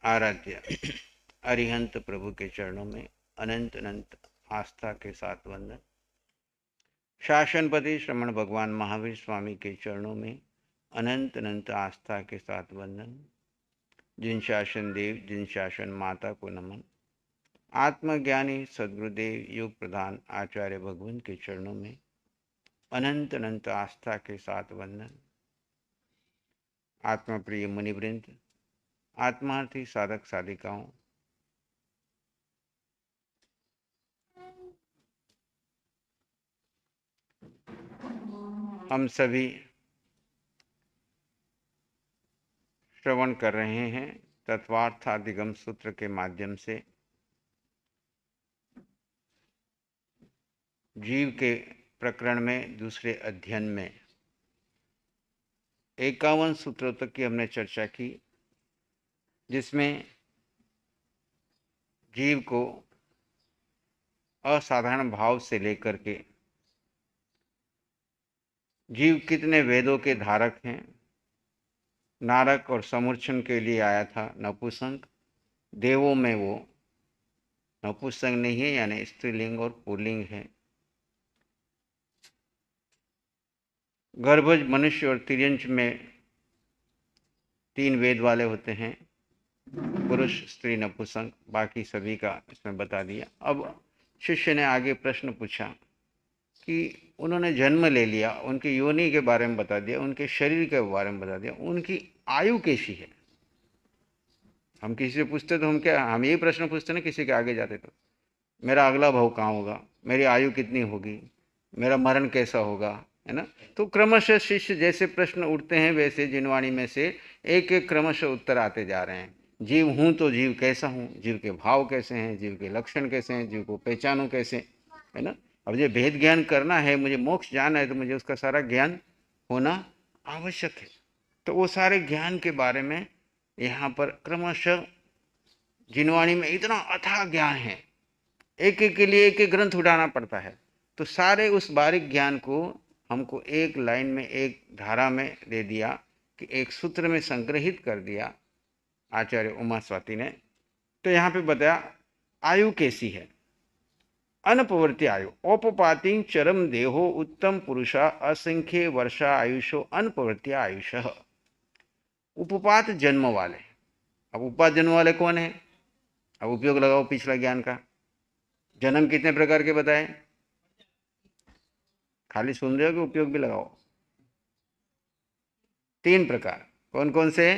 आराध्य अरिहंत प्रभु के चरणों में अनंत अनंत आस्था के साथ वंदन। शासनपति श्रमण भगवान महावीर स्वामी के चरणों में अनंत अनंत आस्था के साथ वंदन। जिन शासन देव, जिन शासन माता को नमन। आत्मज्ञानी सद्गुरुदेव युग प्रधान आचार्य भगवान के चरणों में अनंत अनंत आस्था के साथ वंदन। आत्मप्रिय मुनिवृंद, आत्मार्थी साधक साधिकाओं, हम सभी श्रवण कर रहे हैं तत्वार्थाधिगम सूत्र के माध्यम से जीव के प्रकरण में दूसरे अध्ययन में 51 सूत्रों तक की हमने चर्चा की, जिसमें जीव को असाधारण भाव से लेकर के जीव कितने वेदों के धारक हैं, नारक और समूर्छन के लिए आया था नपुंसक, देवों में वो नपुंसक नहीं है, यानी स्त्रीलिंग और पुल्लिंग है। गर्भज मनुष्य और तिर्यंच में 3 वेद वाले होते हैं, पुरुष स्त्री नपुंसक, बाकी सभी का इसमें बता दिया। अब शिष्य ने आगे प्रश्न पूछा कि उन्होंने जन्म ले लिया, उनकी योनि के बारे में बता दिया, उनके शरीर के बारे में बता दिया, उनकी आयु कैसी है। हम किसी से पूछते तो हम यही प्रश्न पूछते ना, किसी के आगे जाते तो मेरा अगला भव कहाँ होगा, मेरी आयु कितनी होगी, मेरा मरण कैसा होगा, है ना। तो क्रमशः शिष्य जैसे प्रश्न उठते हैं वैसे जिनवाणी में से एक एक क्रमशः उत्तर आते जा रहे हैं। जीव हूँ तो जीव कैसा हूँ, जीव के भाव कैसे हैं, जीव के लक्षण कैसे हैं, जीव को पहचानूं कैसे, है ना। अब ये भेद ज्ञान करना है, मुझे मोक्ष जाना है, तो मुझे उसका सारा ज्ञान होना आवश्यक है। तो वो सारे ज्ञान के बारे में यहाँ पर क्रमशः जिनवाणी में इतना अथाह ज्ञान है, एक एक के लिए एक एक ग्रंथ उठाना पड़ता है। तो सारे उस बारीक ज्ञान को हमको एक लाइन में, एक धारा में दे दिया, कि एक सूत्र में संग्रहित कर दिया आचार्य उमा स्वाति ने। तो यहाँ पे बताया आयु कैसी है। अनपवर्ती आयु औपपाति चरम देहो उत्तम पुरुषा असंख्य वर्षा आयुषो अनपवर्ती आयुष। उपपात जन्म वाले, अब उपपात जन्म वाले कौन है, अब उपयोग लगाओ पिछला ज्ञान का। जन्म कितने प्रकार के बताए, खाली सुन रहे हो कि उपयोग भी लगाओ। 3 प्रकार, कौन कौन से,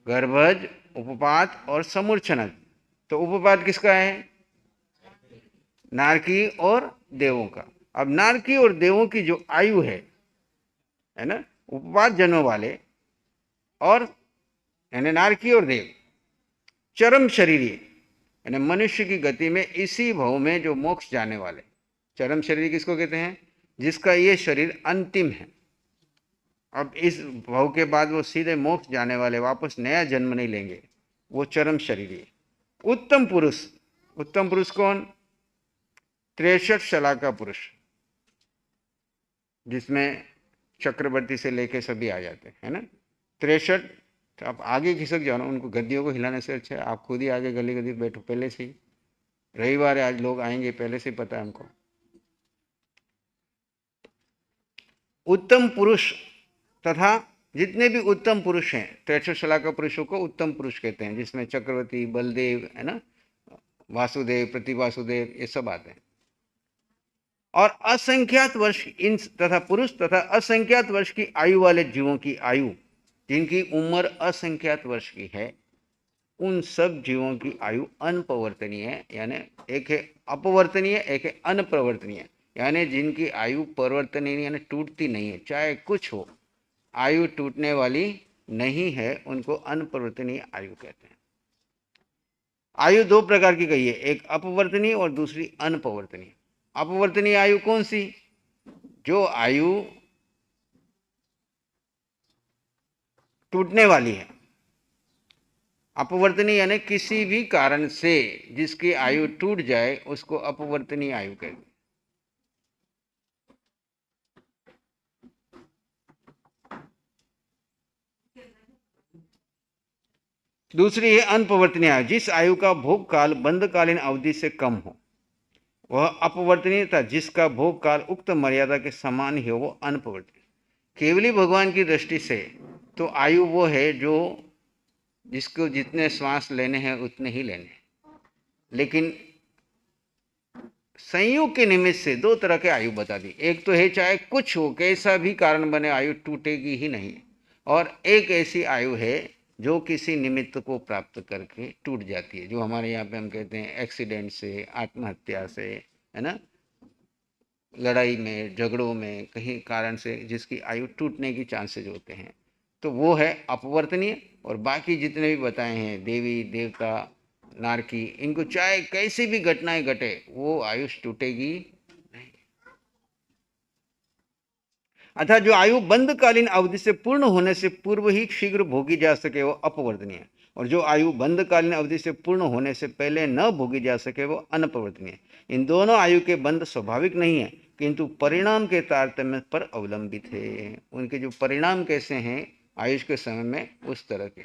गर्भज, उपपात और समूर्छनज। तो उपपात किसका है, नारकी और देवों का। अब नारकी और देवों की जो आयु है ना, उपपात जन्म वाले और यानी नारकी और देव चरम शरीरी, यानी मनुष्य की गति में इसी भव में जो मोक्ष जाने वाले। चरम शरीर किसको कहते हैं, जिसका ये शरीर अंतिम है, अब इस भव के बाद वो सीधे मोक्ष जाने वाले, वापस नया जन्म नहीं लेंगे, वो चरम शरीरी। उत्तम पुरुष, उत्तम पुरुष कौन, 63 शला का पुरुष, जिसमें चक्रवर्ती से लेके सभी आ जाते हैं, है ना। 63, तो आप आगे खिसक जाओ ना, उनको गद्दियों को हिलाने से अच्छा है आप खुद ही आगे गली गली बैठो पहले से ही। रविवार है आज, लोग आएंगे पहले से पता है हमको। उत्तम पुरुष तथा जितने भी उत्तम पुरुष हैं, 63 शला का पुरुषों को उत्तम पुरुष कहते हैं, जिसमें चक्रवर्ती, बलदेव, है ना, वासुदेव, प्रतिवासुदेव, ये सब आते हैं। और असंख्यात वर्ष इन तथा पुरुष तथा असंख्यात वर्ष की आयु वाले जीवों की आयु, जिनकी उम्र असंख्यात वर्ष की है, उन सब जीवों की आयु अनपवर्तनीय है, यानी एक है अपवर्तनीय, एक है अनप्रवर्तनीय, यानी जिनकी आयु परिवर्तनीय यानी टूटती नहीं है, चाहे कुछ हो, आयु टूटने वाली नहीं है, उनको अनपरिवर्तनीय आयु कहते हैं। आयु 2 प्रकार की कही है, एक अपवर्तनीय और दूसरी अनपवर्तनीय। अपवर्तनीय आयु कौन सी, जो आयु टूटने वाली है। अपवर्तनीय यानी किसी भी कारण से जिसकी आयु टूट जाए उसको अपवर्तनीय आयु कहते हैं। दूसरी है अनपवर्तनीय आयु, जिस आयु का भोग काल बंधकालीन अवधि से कम हो वह अपवर्तनीय था, जिसका भोग काल उक्त मर्यादा के समान ही हो वो अनपवर्तनीय। केवली भगवान की दृष्टि से तो आयु वो है जो जिसको जितने श्वास लेने हैं उतने ही लेने हैं, लेकिन संयोग के निमित्त से दो तरह के आयु बता दी। एक तो है चाहे कुछ हो, कैसा भी कारण बने आयु टूटेगी ही नहीं, और एक ऐसी आयु है जो किसी निमित्त को प्राप्त करके टूट जाती है, जो हमारे यहाँ पे हम कहते हैं एक्सीडेंट से, आत्महत्या से, है ना, लड़ाई में, झगड़ों में, कहीं कारण से जिसकी आयु टूटने की चांसेज होते हैं, तो वो है अपवर्तनीय। और बाकी जितने भी बताए हैं, देवी देवता नारकी, इनको चाहे कैसी भी घटनाएं घटे वो आयुष टूटेगी नहीं। अतः जो आयु बंधकालीन अवधि से पूर्ण होने से पूर्व ही शीघ्र भोगी जा सके वो अपवर्तनीय, और जो आयु बंधकालीन अवधि से पूर्ण होने से पहले न भोगी जा सके वो अनपवर्तनीय। इन दोनों आयु के बंध स्वाभाविक नहीं है, किंतु परिणाम के तारतम्य पर अवलंबित है। उनके जो परिणाम कैसे हैं आयुष के समय में, उस तरह के।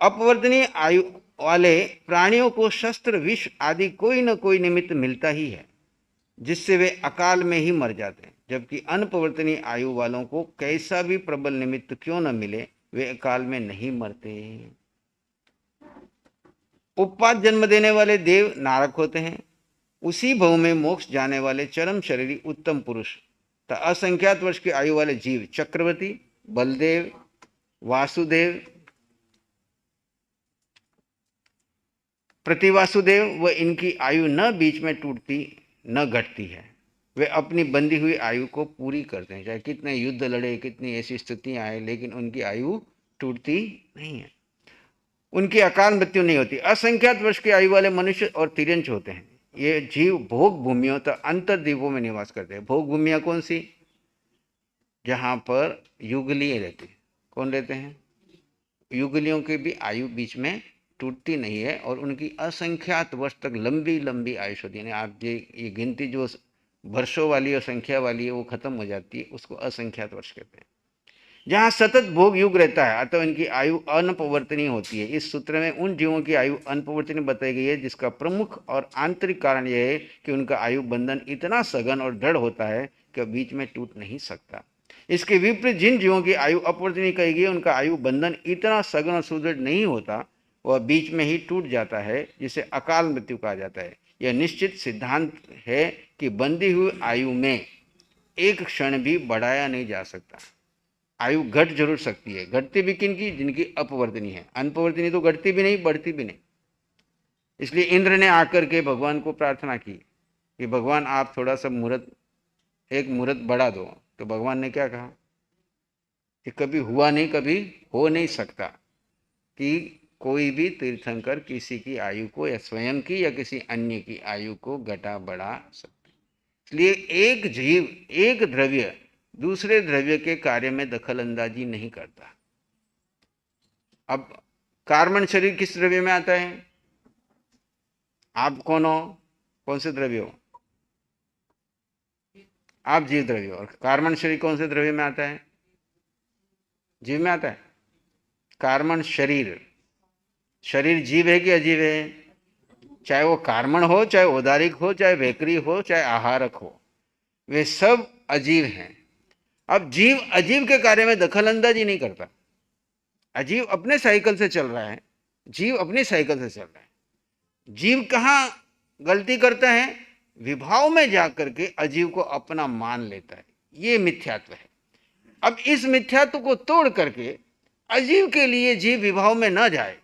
अपवर्तनीय आयु वाले प्राणियों को शस्त्र, विष आदि कोई न कोई निमित्त मिलता ही है, जिससे वे अकाल में ही मर जाते हैं, जबकि अनपवर्तनीय आयु वालों को कैसा भी प्रबल निमित्त क्यों न मिले वे अकाल में नहीं मरते। उपपात जन्म देने वाले देव नारक होते हैं, उसी भव में मोक्ष जाने वाले चरम शरीरी उत्तम पुरुष तथा असंख्यात वर्ष की आयु वाले जीव चक्रवर्ती, बलदेव, वासुदेव, प्रतिवासुदेव व इनकी आयु न बीच में टूटती न घटती है। वे अपनी बंधी हुई आयु को पूरी करते हैं, चाहे कितने युद्ध लड़े, कितनी ऐसी स्थितियां आए, लेकिन उनकी आयु टूटती नहीं है, उनकी अकाल मृत्यु नहीं होती। असंख्यात वर्ष की आयु वाले मनुष्य और तिर्यंच होते हैं। ये जीव भोग भूमियों तथा अंतर्द्वीपों में निवास करते हैं। भोग भूमियां कौन सी? जहां पर युगलीय रहती है। कौन रहते हैं? युगलियों की भी आयु बीच में टूटती नहीं है, और उनकी असंख्यात वर्ष तक लंबी लंबी आयुष होती है। आप ये गिनती जो वर्षों वाली और संख्या वाली है वो खत्म हो जाती है, उसको असंख्यात वर्ष कहते हैं। जहाँ सतत भोग युग रहता है, अतः इनकी आयु अनपवर्तनीय होती है। इस सूत्र में उन जीवों की आयु अनपवर्तनीय बताई गई है, जिसका प्रमुख और आंतरिक कारण यह है कि उनका आयु बंधन इतना सघन और दृढ़ होता है कि बीच में टूट नहीं सकता। इसके विपरीत जिन जीवों की आयु अपवर्तनीय कही गई, उनका आयु बंधन इतना सघन और सुदृढ़ नहीं होता, वह बीच में ही टूट जाता है, जिसे अकाल मृत्यु कहा जाता है। यह निश्चित सिद्धांत है कि बंधी हुई आयु में एक क्षण भी बढ़ाया नहीं जा सकता। आयु घट जरूर सकती है, घटती भी किन की? जिनकी अपवर्तनीय है। अनपवर्तनीय तो घटती भी नहीं, बढ़ती भी नहीं। इसलिए इंद्र ने आकर के भगवान को प्रार्थना की कि भगवान आप थोड़ा सा एक मुहूर्त बढ़ा दो। तो भगवान ने क्या कहा कि कभी हुआ नहीं, कभी हो नहीं सकता कि कोई भी तीर्थंकर किसी की आयु को या स्वयं की या किसी अन्य की आयु को घटा बढ़ा सकते। इसलिए एक जीव, एक द्रव्य दूसरे द्रव्य के कार्य में दखल अंदाजी नहीं करता। अब कार्बन शरीर किस द्रव्य में आता है? आप कौन हो? कौन से द्रव्य हो? आप जीव द्रव्य हो। और कार्बन शरीर कौन से द्रव्य में आता है? जीव में आता है। कार्बन शरीर, शरीर जीव है कि अजीव है? चाहे वो कार्बन हो, चाहे औदारिक हो, चाहे वेकरी हो, चाहे आहारक हो, वे सब अजीव हैं। अब जीव अजीव के कार्य में दखल अंदाजी नहीं करता। अजीव अपने साइकिल से चल रहा है, जीव अपनी साइकिल से चल रहा है। जीव कहाँ गलती करता है? विभाव में जाकर के अजीव को अपना मान लेता है। ये मिथ्यात्व है। अब इस मिथ्यात्व को तोड़ करके अजीव के लिए जीव विभाव में न जाए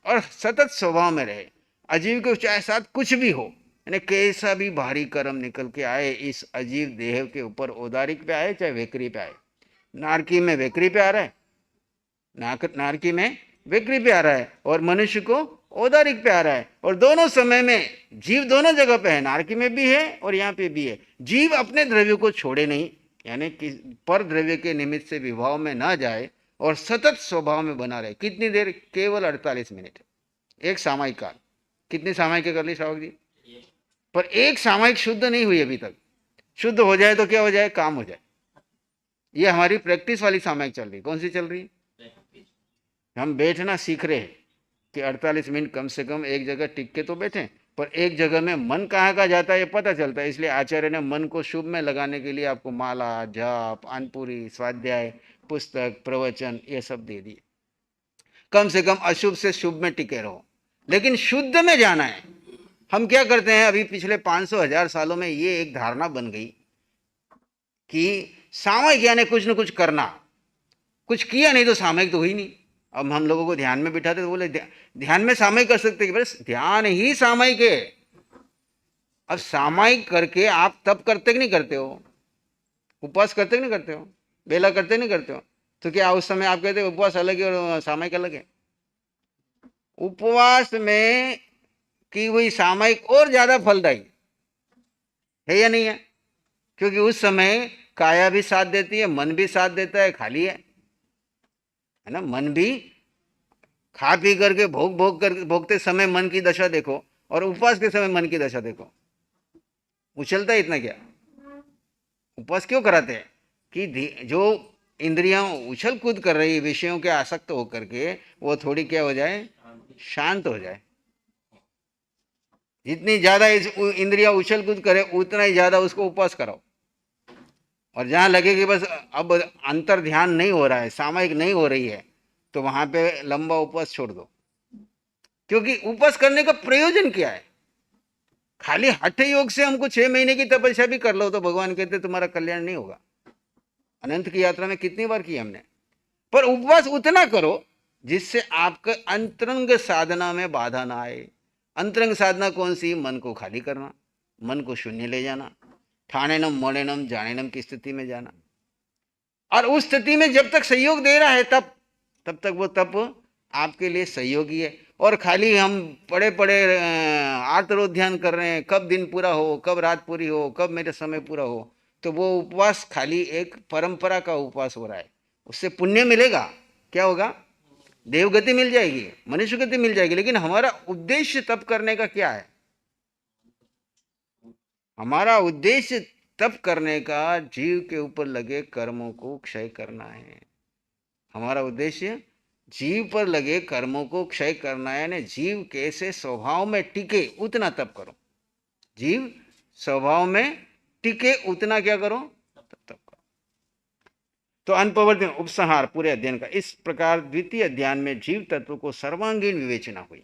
और सतत स्वभाव में रहे। अजीव के चाहे साथ कुछ भी हो, यानी कैसा भी भारी कर्म निकल के आए, इस अजीव देह के ऊपर औदारिक पे आए चाहे वेकरी पे आए। नारकी में वेकरी पे आ रहा है, नारकी में वेकरी पे आ रहा है, और मनुष्य को औदारिक पे आ रहा है। और दोनों समय में जीव दोनों जगह पे है, नारकी में भी है और यहाँ पे भी है। जीव अपने द्रव्य को छोड़े नहीं, यानी कि पर द्रव्य के निमित्त से विभाव में ना जाए और सतत स्वभाव में बना रहे। कितनी देर? केवल 48 मिनट, एक सामयिक काल। कितनी सामयिक कर ली श्रावक जी? पर एक सामयिक शुद्ध नहीं हुई अभी तक। शुद्ध हो जाए तो क्या हो जाए? काम हो जाए। ये हमारी प्रैक्टिस वाली सामयिक चल रही। कौन सी चल रही? हम बैठना सीख रहे हैं कि 48 मिनट कम से कम एक जगह टिक के तो बैठें, पर एक जगह में मन कहाँ का जाता है ये पता चलता है। इसलिए आचार्य ने मन को शुभ में लगाने के लिए आपको माला, जाप, अनपुरी, स्वाध्याय, पुस्तक, प्रवचन ये सब दे दिए। कम से कम अशुभ से शुभ में टिके रहो, लेकिन शुद्ध में जाना है। हम क्या करते हैं, अभी पिछले 500-1000 सालों में ये एक धारणा बन गई कि सामयिक यानी कुछ न कुछ करना, कुछ किया नहीं तो सामयिक तो हुई नहीं। अब हम लोगों को ध्यान में बिठाते तो बोले ध्यान में सामयिक कर सकते, बस ध्यान ही सामयिक है। अब सामयिक करके आप तब करते कि नहीं करते हो, उपवास करते कि नहीं करते हो, बेला करते नहीं करते हो, तो क्या उस समय आप कहते हो उपवास अलग है और सामयिक अलग है? उपवास में की हुई सामयिक और ज्यादा फलदायी है या नहीं है? क्योंकि उस समय काया भी साथ देती है, मन भी साथ देता है, खाली है ना। मन भी खा पी करके भोगते समय मन की दशा देखो, और उपवास के समय मन की दशा देखो, उछलता है इतना क्या? उपवास क्यों कराते हैं कि जो इंद्रियां उछल कूद कर रही विषयों के आसक्त होकर के, वो थोड़ी क्या हो जाए, शांत हो जाए। जितनी ज्यादा इंद्रियां उछल कूद करे उतना ही ज्यादा उसको उपवास कराओ। और जहां लगे कि बस अब अंतर ध्यान नहीं हो रहा है, सामयिक नहीं हो रही है, तो वहां पे लंबा उपवास छोड़ दो। क्योंकि उपवास करने का प्रयोजन क्या है? खाली हठ योग से हमको 6 महीने की तपस्या भी कर लो तो भगवान कहते तुम्हारा कल्याण नहीं होगा। अनंत की यात्रा में कितनी बार की हमने। पर उपवास उतना करो जिससे आपके अंतरंग साधना में बाधा ना आए। अंतरंग साधना कौन सी? मन को खाली करना, मन को शून्य ले जाना, ठाणेनम मोड़ेनम जानेनम की स्थिति में जाना। और उस स्थिति में जब तक सहयोग दे रहा है तब तक वो तप आपके लिए सहयोगी है। और खाली हम पड़े पड़े आर्तरोध्यान कर रहे हैं, कब दिन पूरा हो, कब रात पूरी हो, कब मेरा समय पूरा हो, तो वो उपवास खाली एक परंपरा का उपवास हो रहा है। उससे पुण्य मिलेगा, क्या होगा? देवगति मिल जाएगी, मनुष्य गति मिल जाएगी, लेकिन हमारा उद्देश्य तप करने का क्या है? हमारा उद्देश्य तप करने का जीव के ऊपर लगे कर्मों को क्षय करना है। हमारा उद्देश्य जीव पर लगे कर्मों को क्षय करना है, यानी जीव कैसे स्वभाव में टिके उतना तप करो। जीव स्वभाव में टिके उतना क्या करो? तप करो। तो अनप्रवर्तन उपसंहार पूरे अध्ययन का इस प्रकार द्वितीय अध्याय में जीव तत्व को सर्वांगीण विवेचना हुई।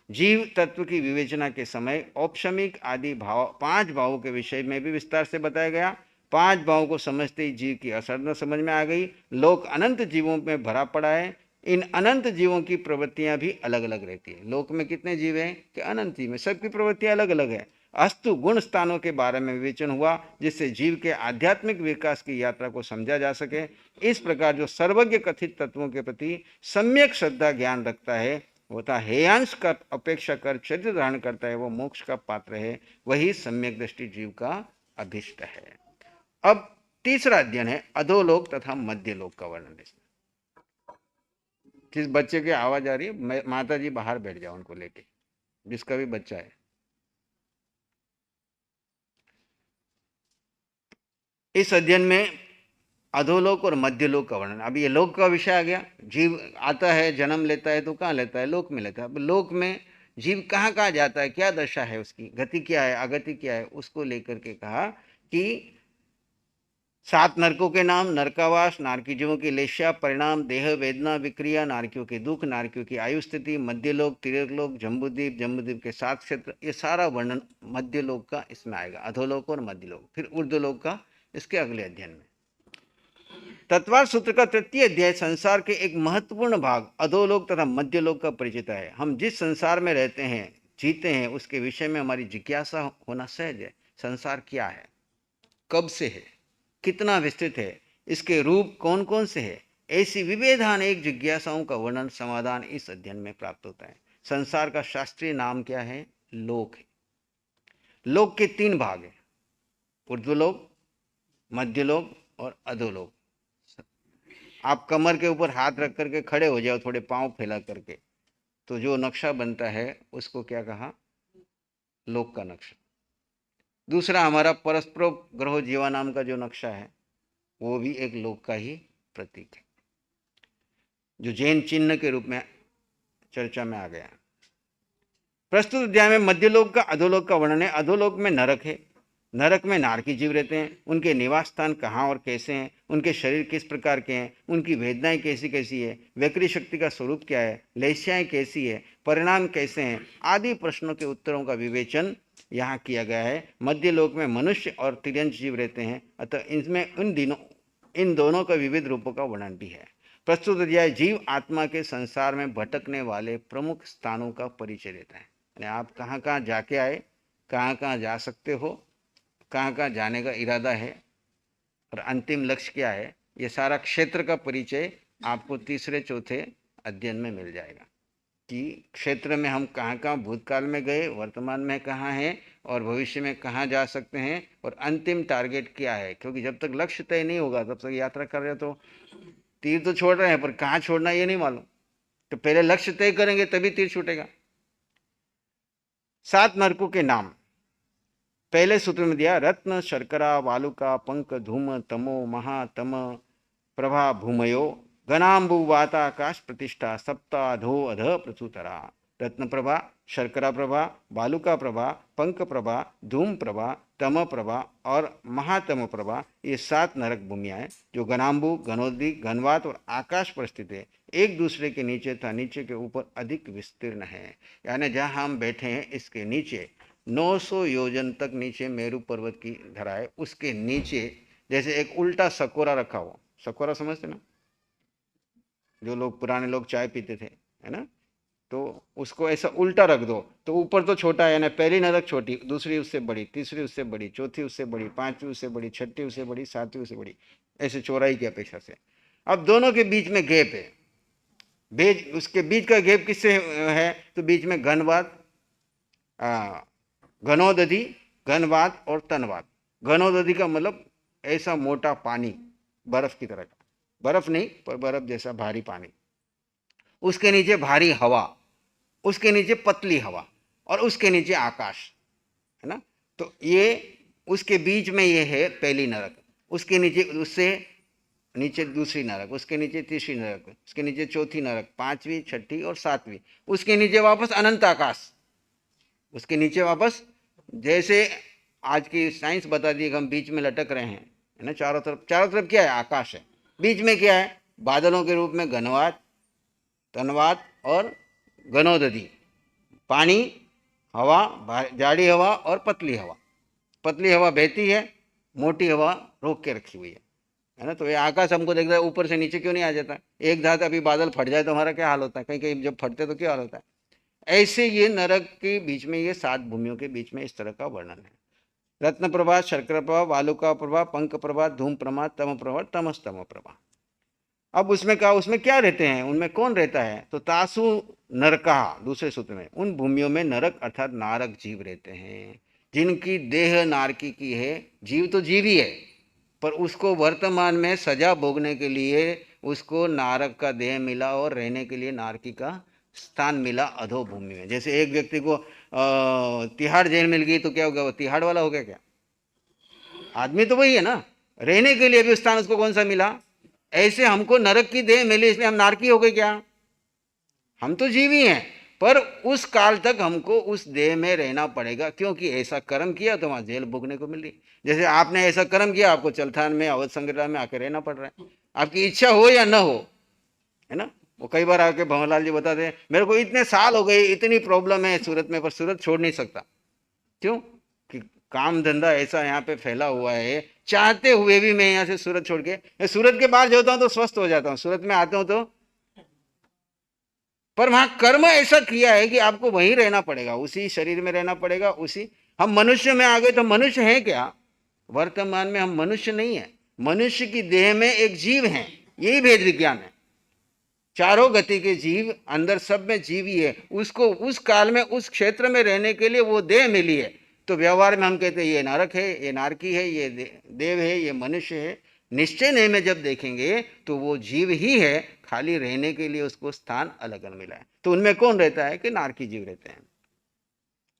जीव तत्व की विवेचना के समय औपशमिक आदि भाव 5 भावों के विषय में भी विस्तार से बताया गया। 5 भावों को समझते ही जीव की असरना समझ में आ गई। लोक अनंत जीवों में भरा पड़ा है। इन अनंत जीवों की प्रवृत्तियां भी अलग अलग रहती है। लोक में कितने जीव हैं? कि अनंत जीव में सबकी प्रवृत्तियां अलग अलग है। अस्तु गुण स्थानों के बारे में विवेचन हुआ, जिससे जीव के आध्यात्मिक विकास की यात्रा को समझा जा सके। इस प्रकार जो सर्वज्ञ कथित तत्वों के प्रति सम्यक श्रद्धा ज्ञान रखता है, होता हेयांश का अपेक्षा कर चरित्र धारण करता है, वो मोक्ष का पात्र है। वही सम्यक दृष्टि जीव का अभिष्ट है। अब तीसरा अध्ययन है अधोलोक तथा मध्यलोक का वर्णन। जिस बच्चे की आवाज आ रही है, माता जी बाहर बैठ जाओ उनको लेके, जिसका भी बच्चा है। इस अध्ययन में अधोलोक और मध्यलोक का वर्णन। अब ये लोक का विषय आ गया। जीव आता है, जन्म लेता है, तो कहाँ लेता है? लोक में लेता है। अब लोक में जीव कहाँ कहाँ जाता है, क्या दशा है उसकी, गति क्या है, अगति क्या है, उसको लेकर के कहा कि 7 नरकों के नाम: नरकावास, नारकी जीवों की लेश्या, परिणाम, देह, वेदना, विक्रिया, नारकियों के दुख, नारकियों की आयु स्थिति, मध्यलोक, तिर्यकलोक, जम्बूद्वीप, जम्बूद्वीप के 7 क्षेत्र, ये सारा वर्णन मध्यलोक का इसमें आएगा। अधोलोक और मध्यलोक, फिर ऊर्ध्वलोक का इसके अगले अध्ययन में। तत्वार्थ सूत्र का तृतीय अध्याय संसार के एक महत्वपूर्ण भाग अधोलोक तथा मध्यलोक का परिचित है। हम जिस संसार में रहते हैं, जीते हैं, उसके विषय में हमारी जिज्ञासा होना सहज है। संसार क्या है, कब से है, कितना विस्तृत है, इसके रूप कौन कौन से है, ऐसी विविधान एक जिज्ञासाओं का वर्णन समाधान इस अध्ययन में प्राप्त होता है। संसार का शास्त्रीय नाम क्या है? लोक है। लोक के 3 भाग हैं: ऊर्ध्वलोक, मध्यलोक और अधोलोक। आप कमर के ऊपर हाथ रख करके खड़े हो जाओ, थोड़े पांव फैला करके, तो जो नक्शा बनता है उसको क्या कहा? लोक का नक्शा। दूसरा हमारा परस्पर ग्रह जीवा नाम का जो नक्शा है, वो भी एक लोक का ही प्रतीक है। जो जैन चिन्ह के रूप में चर्चा में आ गया। प्रस्तुत अध्याय में मध्यलोक का अधोलोक का वर्णन है। अधोलोक में नरक है, नरक में नारकी जीव रहते हैं, उनके निवास स्थान कहाँ और कैसे हैं, उनके शरीर किस प्रकार के हैं, उनकी वेदनाएं कैसी कैसी है, वैकृ शक्ति का स्वरूप क्या है, लेस्याएं कैसी है, परिणाम कैसे हैं, आदि प्रश्नों के उत्तरों का विवेचन यहाँ किया गया है। मध्यलोक में मनुष्य और तिर्यंश जीव रहते हैं, अतः इनमें इन दोनों का विविध रूपों का वर्णन भी है। प्रस्तुत अध्याय जीव आत्मा के संसार में भटकने वाले प्रमुख स्थानों का परिचय देता है। यानी आप कहाँ कहाँ जाके आए, कहाँ कहाँ जा सकते हो, कहाँ कहाँ जाने का इरादा है और अंतिम लक्ष्य क्या है, ये सारा क्षेत्र का परिचय आपको तीसरे चौथे अध्ययन में मिल जाएगा कि क्षेत्र में हम कहाँ कहाँ भूतकाल में गए, वर्तमान में कहाँ हैं और भविष्य में कहाँ जा सकते हैं और अंतिम टारगेट क्या है। क्योंकि जब तक लक्ष्य तय नहीं होगा तब तक यात्रा कर रहे तो तीर तो छोड़ रहे हैं पर कहाँ छोड़ना ये नहीं मालूम। तो पहले लक्ष्य तय करेंगे तभी तीर छूटेगा। 7 नरकों के नाम पहले सूत्र में दिया। रत्न, शर्करा, वालुका, पंक, धूम, तमो, महातम, प्रभा, भूमयो, घनाम्बु, वाताकाश, प्रतिष्ठा, सप्ता, अधो, अध, प्रसूतरा। रत्न प्रभा, शर्करा प्रभा, वालुका प्रभा, पंक प्रभा, धूम प्रभा, तम प्रभा और महातम प्रभा, ये 7 नरक भूमियाँ हैं जो घनाम्बु, घनोदरी, घनवात और आकाश पर स्थित है। एक दूसरे के नीचे तथा नीचे के ऊपर अधिक विस्तीर्ण है। यानी जहाँ हम बैठे हैं इसके नीचे 900 योजन तक नीचे मेरू पर्वत की धरा है। उसके नीचे जैसे एक उल्टा सकोरा रखा हो, सकोरा समझते ना, जो लोग पुराने लोग चाय पीते थे, है ना, तो उसको ऐसा उल्टा रख दो तो ऊपर तो छोटा है, यानी पहली नरक छोटी, दूसरी उससे बड़ी, तीसरी उससे बड़ी, चौथी उससे बड़ी, पांचवी उससे बड़ी, छठी उससे बड़ी, सातवीं उससे बड़ी, ऐसे चौड़ाई की अपेक्षा से। अब दोनों के बीच में गैप है। उसके बीच का गैप किससे है, तो बीच में घनवात, घनोदधि, घनवात और तनवात। घनोदधि का मतलब ऐसा मोटा पानी, बर्फ की तरह का, बर्फ नहीं पर बर्फ जैसा भारी पानी, उसके नीचे भारी हवा, उसके नीचे पतली हवा और उसके नीचे आकाश, है ना। तो ये उसके बीच में ये है पहली नरक, उसके नीचे, उससे नीचे दूसरी नरक, उसके नीचे तीसरी नरक, उसके नीचे चौथी नरक, पांचवी, छठी और सातवीं, उसके नीचे वापस अनंत आकाश, उसके नीचे वापस, जैसे आज की साइंस बता दी कि हम बीच में लटक रहे हैं, है ना, चारों तरफ क्या है, आकाश है, बीच में क्या है, बादलों के रूप में घनवात, तनवात और घनोदधि, पानी, हवा, जाड़ी हवा और पतली हवा। पतली हवा बहती है, मोटी हवा रोक के रखी हुई है ना। तो ये आकाश हमको देख रहा है, ऊपर से नीचे क्यों नहीं आ जाता, एक धात अभी बादल फट जाए तो हमारा क्या हाल होता है, कहीं कहीं जब फटते तो क्या हाल होता है। ऐसे ये नरक के बीच में, ये 7 भूमियों के बीच में इस तरह का वर्णन है। रत्न प्रभा, शर्करा प्रभा, वालुका प्रभा, पंक प्रभा, धूम प्रभा, तम प्रभा, तमस्तम प्रभा। अब उसमें कहा, उसमें क्या रहते हैं, उनमें कौन रहता है, तो तासु नरका, दूसरे सूत्र में, उन भूमियों में नरक अर्थात नारक जीव रहते हैं जिनकी देह नारकी की है। जीव तो जीव ही है पर उसको वर्तमान में सजा भोगने के लिए उसको नारक का देह मिला और रहने के लिए नारकी का स्थान मिला अधो भूमि में। जैसे एक व्यक्ति को तिहाड़ जेल मिल गई तो क्या हो गया, वो तिहाड़ वाला हो गया क्या, आदमी तो वही है ना, रहने के लिए भी स्थान उसको कौन सा मिला। ऐसे हमको नरक की देह मिली इसलिए हम नारकी हो गए क्या, हम तो जीवी हैं पर उस काल तक हमको उस देह में रहना पड़ेगा क्योंकि ऐसा कर्म किया तो वहां जेल भोगने को मिल रही। जैसे आपने ऐसा कर्म किया, आपको चलथान में, अवध संग्रह में आकर रहना पड़ रहा है, आपकी इच्छा हो या न हो, है ना। वो कई बार आके भंवरलाल जी बताते हैं, मेरे को इतने साल हो गए, इतनी प्रॉब्लम है सूरत में, पर सूरत छोड़ नहीं सकता। क्यों कि काम धंधा ऐसा यहाँ पे फैला हुआ है, चाहते हुए भी मैं यहाँ से सूरत छोड़ के, मैं सूरत के बाहर जाता हूँ तो स्वस्थ हो जाता हूँ, सूरत में आता हूँ तो, पर वहां कर्म ऐसा किया है कि आपको वहीं रहना पड़ेगा, उसी शरीर में रहना पड़ेगा, उसी। हम मनुष्य में आ गए तो मनुष्य है क्या, वर्तमान में हम मनुष्य नहीं है, मनुष्य की देह में एक जीव है, यही भेद विज्ञान है। चारों गति के जीव अंदर सब में जीव ही है, उसको उस काल में उस क्षेत्र में रहने के लिए वो देह मिली है। तो व्यवहार में हम कहते हैं ये नरक है, ये नारकी है, ये देव है, ये मनुष्य है। निश्चय नहीं में जब देखेंगे तो वो जीव ही है, खाली रहने के लिए उसको स्थान अलग अलग मिला है। तो उनमें कौन रहता है कि नारकी जीव रहते हैं।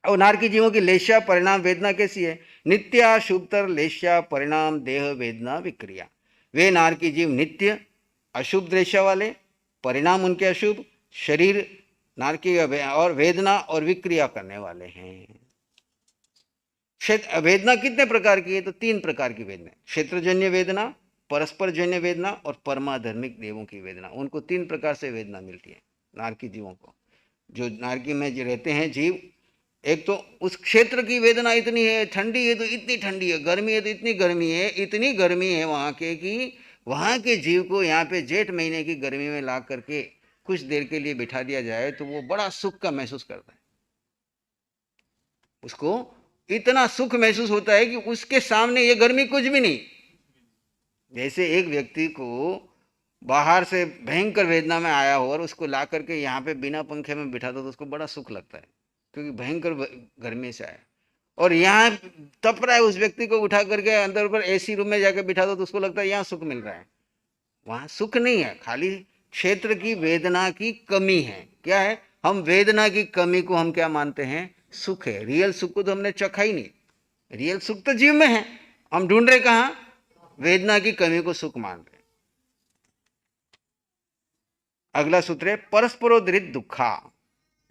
और नारकी जीवों की लेश्या परिणाम वेदना कैसी है, नित्या शुभतर लेश्या परिणाम देह वेदना विक्रिया। वे नारकी जीव नित्य अशुभ रेशा वाले परिणाम उनके अशुभ, शरीर नारकी और वेदना और विक्रिया करने वाले हैं। वेदना कितने प्रकार की है? तो 3 प्रकार की वेदना, क्षेत्रजन्य वेदना, परस्पर जन्य वेदना और परमाधर्मिक देवों की वेदना। उनको 3 प्रकार से वेदना मिलती है नारकी जीवों को। जो नारकी में जो रहते हैं जीव, एक तो उस क्षेत्र की वेदना इतनी है, ठंडी है तो इतनी ठंडी है, गर्मी है तो इतनी गर्मी है, इतनी गर्मी है वहाँ के कि वहाँ के जीव को यहाँ पे जेठ महीने की गर्मी में ला करके कुछ देर के लिए बिठा दिया जाए तो वो बड़ा सुख का महसूस करता है। उसको इतना सुख महसूस होता है कि उसके सामने ये गर्मी कुछ भी नहीं। जैसे एक व्यक्ति को बाहर से भयंकर वेदना में आया हो और उसको ला करके यहाँ पे बिना पंखे में बिठा दो तो उसको बड़ा सुख लगता है, क्योंकि भयंकर गर्मी से आया। और यहाँ तप रहा है, उस व्यक्ति को उठा करके अंदर पर एसी रूम में जाकर बिठा दो तो उसको लगता है यहाँ सुख मिल रहा है। वहां सुख नहीं है, खाली क्षेत्र की वेदना की कमी है। क्या है? हम वेदना की कमी को हम क्या मानते हैं? सुख है। रियल सुख को तो हमने चखा ही नहीं। रियल सुख तो जीव में है, हम ढूंढ रहे कहां? वेदना की कमी को सुख मान रहे। अगला सूत्र है परस्परोदरित दुखा।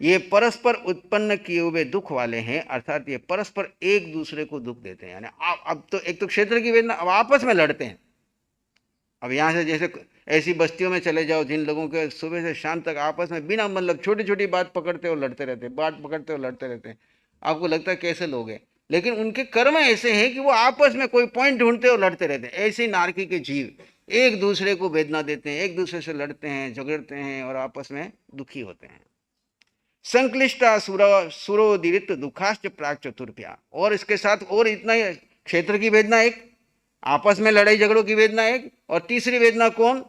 ये परस्पर उत्पन्न किए हुए दुख वाले हैं, अर्थात ये परस्पर एक दूसरे को दुख देते हैं। यानी अब तो एक तो क्षेत्र की वेदना, अब आपस में लड़ते हैं। अब यहाँ से जैसे ऐसी बस्तियों में चले जाओ जिन लोगों के सुबह से शाम तक आपस में बिना मतलब छोटी छोटी बात पकड़ते और लड़ते रहते, बात पकड़ते और लड़ते रहते हैं। आपको लगता है कैसे लोग हैं, लेकिन उनके कर्म ऐसे हैं कि वो आपस में कोई पॉइंट ढूंढते और लड़ते रहते हैं। ऐसे नारकी के जीव एक दूसरे को वेदना देते हैं, एक दूसरे से लड़ते हैं, झगड़ते हैं और आपस में दुखी होते हैं। संक्लिष्टा सुरोदीरित दुखाश्च प्राक चतुर्भ्या। और इसके साथ और इतना ही, क्षेत्र की वेदना एक, आपस में लड़ाई झगड़ों की वेदना एक, और तीसरी वेदना कौन?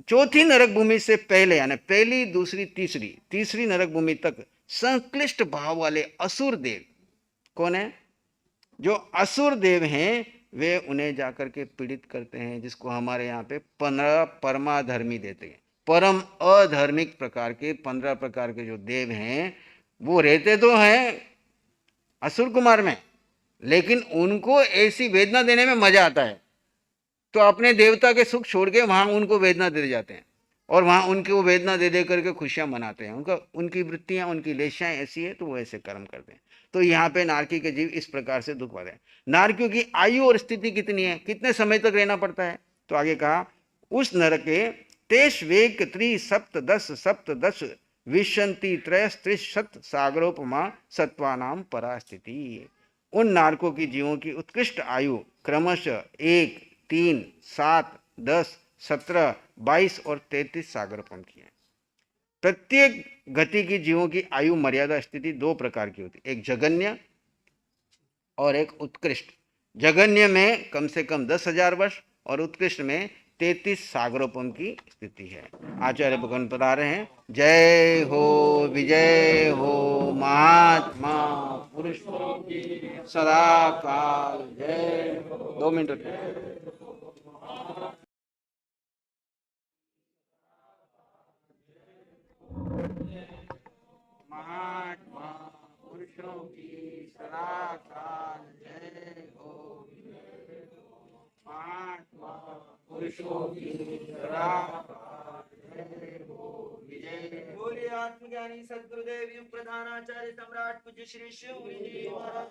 चौथी नरक भूमि से पहले, यानी पहली, दूसरी, तीसरी नरक भूमि तक संक्लिष्ट भाव वाले असुर देव। कौन है? जो असुर देव हैं वे उन्हें जाकर के पीड़ित करते हैं, जिसको हमारे यहाँ पे 15 परमाधर्मी देते हैं। परम अधर्मिक प्रकार के 15 प्रकार के जो देव हैं वो रहते तो हैं असुर कुमार में, लेकिन उनको ऐसी वेदना देने में मजा आता है, तो अपने देवता के सुख छोड़ के वहां उनको वेदना दे जाते हैं और वहां उनको वेदना दे दे करके खुशियां मनाते हैं। उनकी वृत्तियां, उनकी लेशाएं ऐसी है तो वो ऐसे कर्म करते हैं। तो यहाँ पे नारकी के जीव इस प्रकार से दुख पाते हैं। नारकियों की आयु और स्थिति कितनी है, कितने समय तक रहना पड़ता है? तो आगे कहा उस नरके तेष वेग त्रि सप्तदश विशंति त्रयस्त्रिशत सागरोपमा सत्वानाम परास्थिति। उन नारकों की जीवों की उत्कृष्ट आयु क्रमशः 1, 3, 7, 10, 17, 22 और 33 सागरोपम की है। प्रत्येक गति की जीवों की आयु मर्यादा स्थिति 2 प्रकार की होती है, एक जगन्य और एक उत्कृष्ट। जगन्य में कम से कम 10,000 वर्ष और उत्कृष्ट में 33 सागरोपम की स्थिति है। आचार्य भगवान बता रहे हैं, जय हो विजय हो महात्मा पुरुषों की सदा काल जय हो। 2 मिनट। महात्मा पुरुषों की सदा काल जय हो। महात्मा पुरुषों की सदा काल जय हो विजय। बोलिए आत्मज्ञानी सद्गुरुदेव युग प्रधानाचार्य सम्राट पूज्य श्री शिव जी महाराज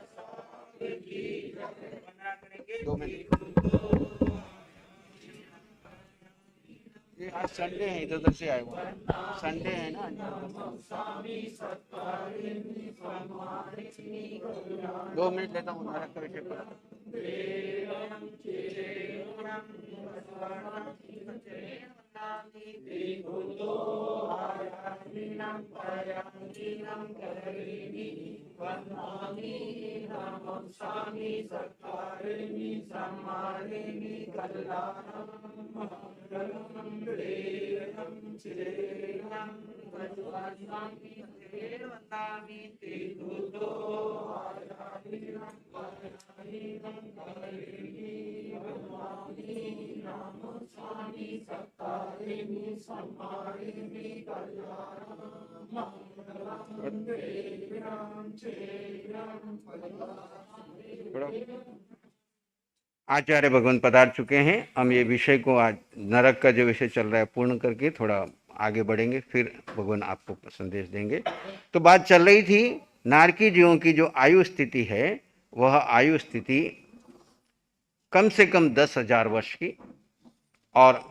की वंदना करेंगे। 2 मिनट। ये आज संडे है, इधर से आए हुआ संडे है ना। 2 मिनट लेता हूँ नरक का विषय पर। आचार्य भगवान पधार चुके हैं। हम ये विषय को आज नरक का जो विषय चल रहा है पूर्ण करके थोड़ा आगे बढ़ेंगे, फिर भगवान आपको संदेश देंगे। तो बात चल रही थी नारकी जीवों की जो आयु स्थिति है, वह आयु स्थिति कम से कम 10,000 वर्ष की, और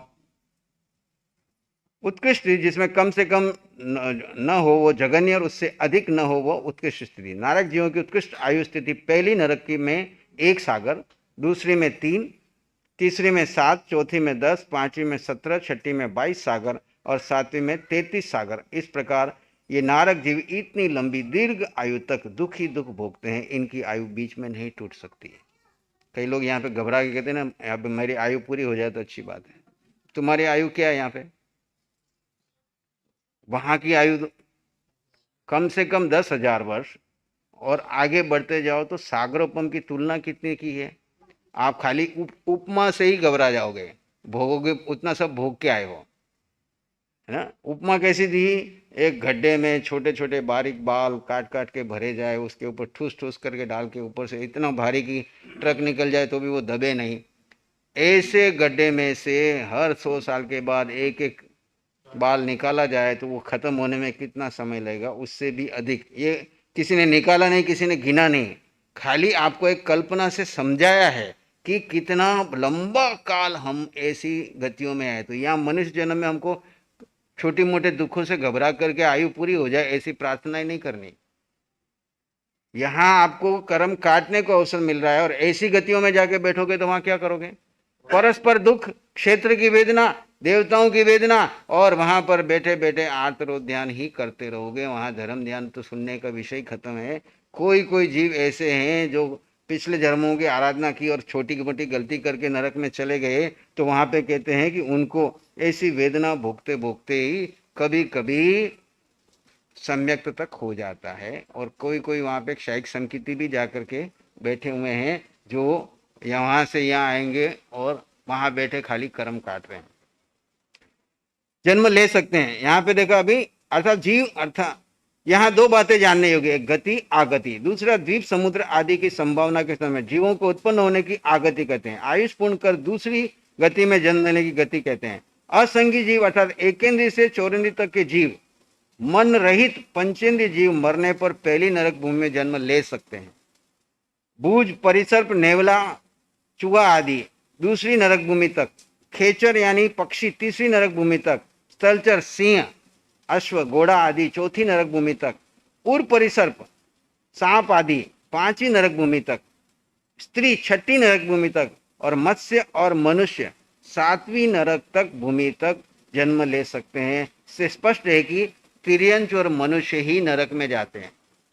उत्कृष्ट जिसमें कम से कम न हो वो जघन्य, और उससे अधिक न हो वो उत्कृष्ट स्थिति। नारक जीवों की उत्कृष्ट आयु स्थिति पहली नरक की में 1 सागर, दूसरी में 3, तीसरी में 7, चौथी में 10, पांचवी में 17, छठी में 22 सागर और सातवीं में 33 सागर। इस प्रकार ये नारक जीव इतनी लंबी दीर्घ आयु तक दुख ही दुख भोगते हैं, इनकी आयु बीच में नहीं टूट सकती है। कई लोग यहाँ पे घबरा के कहते हैं ना, यहाँ पे मेरी आयु पूरी हो जाए तो अच्छी बात है। तुम्हारी आयु क्या है यहाँ पे? वहां की आयु कम से कम 10,000 वर्ष, और आगे बढ़ते जाओ तो सागरोपम की तुलना कितने की है। आप खाली उपमा से ही घबरा जाओगे, भोगोगे उतना सब भोग के आए हो, है ना। उपमा कैसी थी? एक गड्ढे में छोटे छोटे बारीक बाल काट काट के भरे जाए, उसके ऊपर ठूस ठूस करके डाल के ऊपर से इतना भारी कि ट्रक निकल जाए तो भी वो दबे नहीं। ऐसे गड्ढे में से हर 100 साल के बाद एक एक बाल निकाला जाए तो वो खत्म होने में कितना समय लगेगा, उससे भी अधिक। ये किसी ने निकाला नहीं, किसी ने गिना नहीं, खाली आपको एक कल्पना से समझाया है कि कितना लंबा काल हम ऐसी गतियों में आए। तो यहाँ मनुष्य जन्म में हमको छोटे मोटे दुखों से घबरा करके आयु पूरी हो जाए ऐसी प्रार्थना ही नहीं करनी। यहाँ आपको कर्म काटने को अवसर मिल रहा है, और ऐसी गतियों में जाके बैठोगे तो वहां क्या करोगे? परस्पर दुख, क्षेत्र की वेदना, देवताओं की वेदना, और वहां पर बैठे बैठे आर्तरोध ध्यान ही करते रहोगे। वहां धर्म ध्यान तो सुनने का विषय खत्म है। कोई कोई जीव ऐसे हैं जो पिछले जन्मों की आराधना की और छोटी मोटी गलती करके नरक में चले गए, तो वहां पे कहते हैं कि उनको ऐसी वेदना भोगते भोगते ही कभी कभी सम्यक्त तक हो जाता है। और कोई कोई वहां पे क्षयिक संकिति भी जाकर के बैठे हुए हैं, जो यहाँ से यहाँ आएंगे और वहां बैठे खाली कर्म काट रहे हैं, जन्म ले सकते हैं। यहाँ पे देखो अभी, अर्थात जीव, अर्थात यहाँ 2 बातें जानने योग्य, एक गति आगति, दूसरा द्वीप समुद्र आदि की संभावना के समय जीवों को उत्पन्न होने की आगति कहते हैं। आयुष पूर्ण कर दूसरी गति में जन्म लेने की गति कहते हैं। असंगी जीव अर्थात एकेंद्रीय से चौरेंद्रीय तक के जीव, मन रहित पंचेंद्रीय जीव मरने पर पहली नरक भूमि में जन्म ले सकते हैं। बूझ, परिसर्प, नेवला, चूहा आदि दूसरी नरक भूमि तक, खेचर यानी पक्षी तीसरी नरक भूमि तक, स्थलचर, सिंह, अश्व, घोड़ा आदि चौथी नरक भूमि तक, उर परिसर्प, सांप आदि 5वीं नरक भूमि तक, स्त्री 6ठी नरक भूमि तक, और मत्स्य और मनुष्य 7वीं नरक तक भूमि तक जन्म ले सकते हैं। इससे स्पष्ट है कि तिर्यंच और मनुष्य ही नरक में जाते हैं,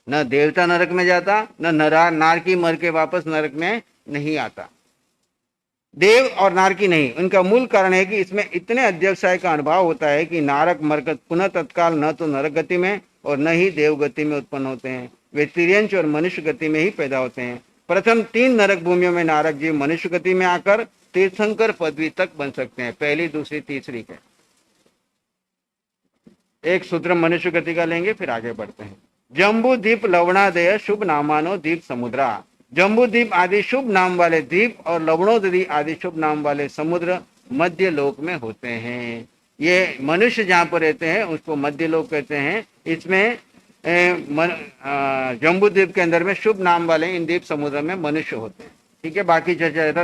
न देवता नरक में जाता, न नारकी मर के वापस नरक में नहीं आता। देव और नारकी नहीं। उनका मूल कारण है कि इसमें इतने अध्यवसाय का अनुभव होता है कि नारक मरकर पुनः तत्काल न तो नरक गति में और न ही देव गति में उत्पन्न होते हैं, वे तिर्यंच और मनुष्य गति में ही पैदा होते हैं। प्रथम 3 नरक भूमियों में नारक जीव मनुष्य गति में आकर तीर्थंकर पदवी तक बन सकते हैं, पहली, दूसरी, तीसरी के। एक सूत्र मनुष्य गति का लेंगे, फिर आगे बढ़ते हैं। जम्बू द्वीप लवणादय शुभ नामानो द्वीप समुद्रा। जम्बू द्वीप आदि शुभ नाम वाले द्वीप और लवणोदरी आदि शुभ नाम वाले समुद्र मध्य लोक में होते हैं। ये मनुष्य जहाँ पर रहते हैं उसको मध्य लोक कहते हैं। इसमें जम्बू द्वीप के अंदर में शुभ नाम वाले इन द्वीप समुद्र में मनुष्य होते हैं। ठीक है, बाकी चर्चा